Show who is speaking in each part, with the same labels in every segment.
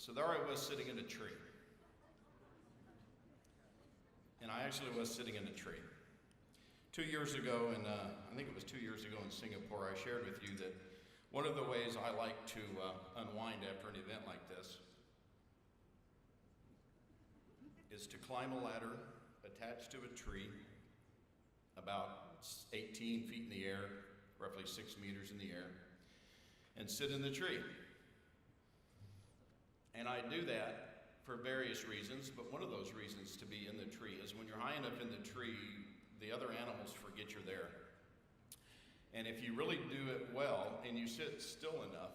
Speaker 1: So there I was sitting in a tree. And I actually was sitting in a tree. 2 years ago, I think it was 2 years ago in Singapore, I shared with you that one of the ways I like to unwind after an event like this is to climb a ladder attached to a tree about 18 feet in the air, roughly 6 meters in the air, and sit in the tree. And I do that for various reasons, but one of those reasons to be in the tree is when you're high enough in the tree, the other animals forget you're there. And if you really do it well and you sit still enough,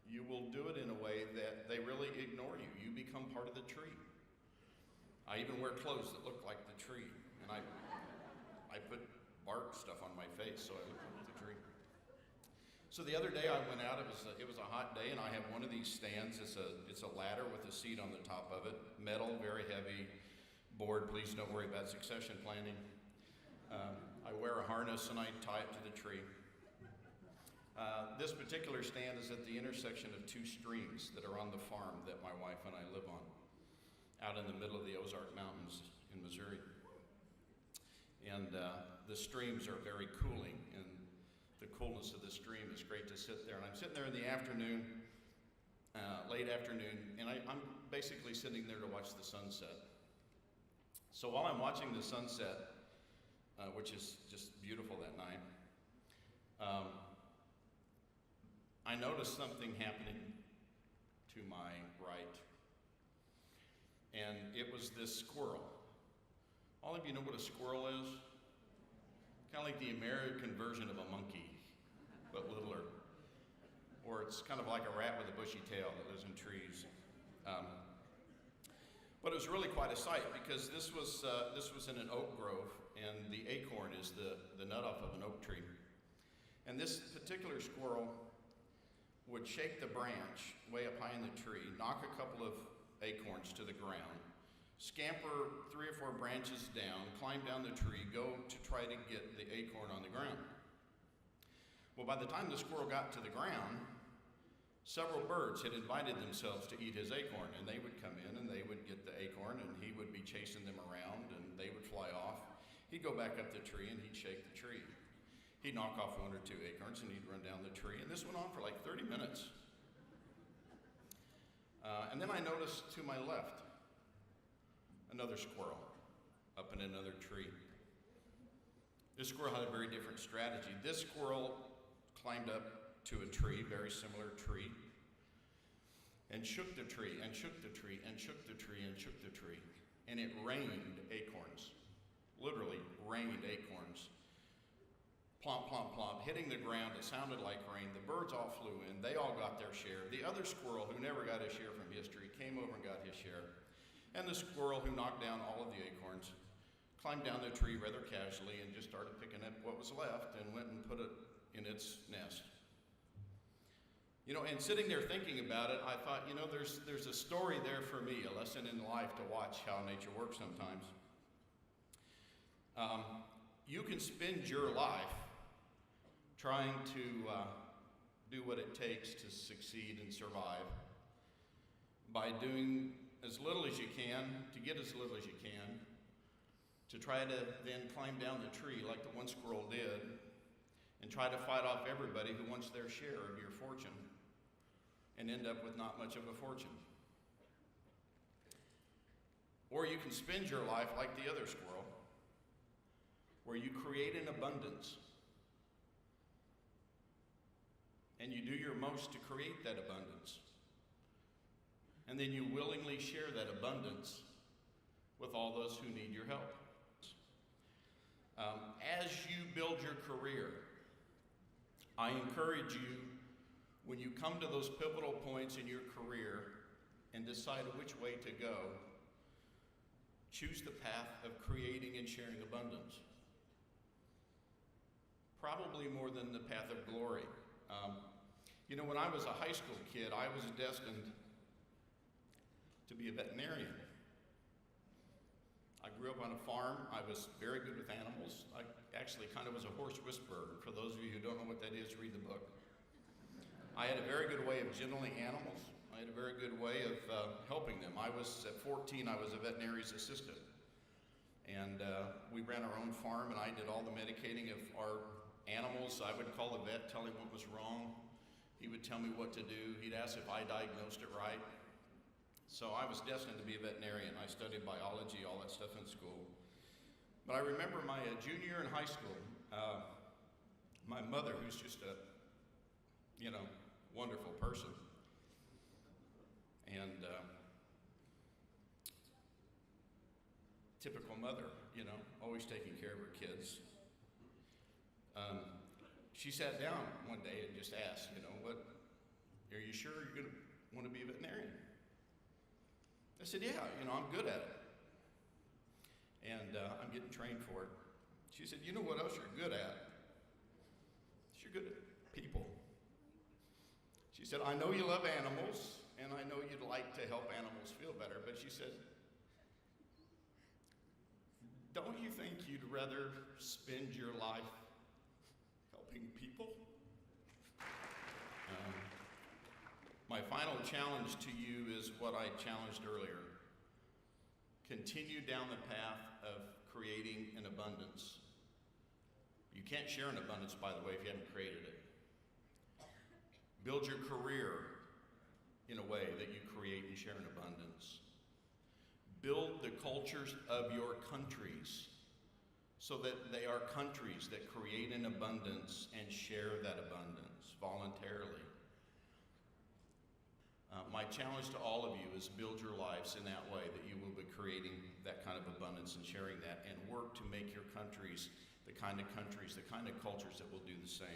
Speaker 1: you will do it in a way that they really ignore you. You become part of the tree. I even wear clothes that look like the tree, and I put bark stuff on my face so I look like the tree. So the other day I went out, it was a hot day, and I have one of these stands. It's a ladder with a seat on the top of it, metal, very heavy, board. Please don't worry about succession planning. I wear a harness and I tie it to the tree. This particular stand is at the intersection of two streams that are on the farm that my wife and I live on, out in the middle of the Ozark Mountains in Missouri. And the streams are very cooling, and the coolness of the stream is great to sit there. And I'm sitting there in the afternoon, late afternoon, and I'm basically sitting there to watch the sunset. So while I'm watching the sunset, which is just beautiful that night, I noticed something happening to my right. And it was this squirrel. All of you know what a squirrel is? Kind of like the American version of a monkey, but littler. Or it's kind of like a rat with a bushy tail that lives in trees. But it was really quite a sight because this was in an oak grove, and the acorn is the nut off of an oak tree. And this particular squirrel would shake the branch way up high in the tree, knock a couple of acorns to the ground, scamper 3 or 4 branches down, climb down the tree, go to try to get the acorn on the ground. Well, by the time the squirrel got to the ground, several birds had invited themselves to eat his acorn, and they would come in and they would get the acorn, and he would be chasing them around, and they would fly off. He'd go back up the tree and he'd shake the tree. He'd knock off 1 or 2 acorns and he'd run down the tree, and this went on for like 30 minutes. And then I noticed to my left another squirrel up in another tree. This squirrel had a very different strategy. This squirrel climbed up to a tree, very similar tree, and shook the tree, and shook the tree, and shook the tree, and shook the tree. And it rained acorns, literally rained acorns. Plomp, plomp, plomp, hitting the ground. It sounded like rain. The birds all flew in. They all got their share. The other squirrel, who never got his share from history, came over and got his share. And the squirrel, who knocked down all of the acorns, climbed down the tree rather casually and just started picking up what was left and went and put it in its nest. You know, and sitting there thinking about it, I thought, you know, there's a story there for me, a lesson in life to watch how nature works sometimes. You can spend your life trying to do what it takes to succeed and survive by doing as little as you can, to get as little as you can, to try to then climb down the tree like the one squirrel did, and try to fight off everybody who wants their share of your fortune, and end up with not much of a fortune. Or you can spend your life like the other squirrel, where you create an abundance, and you do your most to create that abundance. And then you willingly share that abundance with all those who need your help. As you build your career, I encourage you, when you come to those pivotal points in your career and decide which way to go, choose the path of creating and sharing abundance. Probably more than the path of glory. You know, when I was a high school kid, I was destined to be a veterinarian. I grew up on a farm. I was very good with animals. I actually kind of was a horse whisperer. For those of you who don't know what that is, read the book. I had a very good way of gentling animals. I had a very good way of helping them. At 14, I was a veterinarian's assistant. And we ran our own farm, and I did all the medicating of our animals. I would call the vet, tell him what was wrong. He would tell me what to do. He'd ask if I diagnosed it right. So I was destined to be a veterinarian. I studied biology, all that stuff in school. But I remember my junior year in high school, my mother, who's just a, wonderful person, and typical mother, always taking care of her kids. She sat down one day and just asked, are you sure you're going to want to be a veterinarian? I said, yeah, I'm good at it. And I'm getting trained for it. She said, you know what else you're good at? You're good at people. She said, I know you love animals, and I know you'd like to help animals feel better, but she said, don't you think you'd rather spend your life helping people? My final challenge to you is what I challenged earlier. Continue down the path of creating an abundance. You can't share an abundance, by the way, if you haven't created it. Build your career in a way that you create and share an abundance. Build the cultures of your countries so that they are countries that create an abundance and share that abundance voluntarily. My challenge to all of you is build your lives in that way, that you will be creating that kind of abundance and sharing that, and work to make your countries the kind of cultures that will do the same.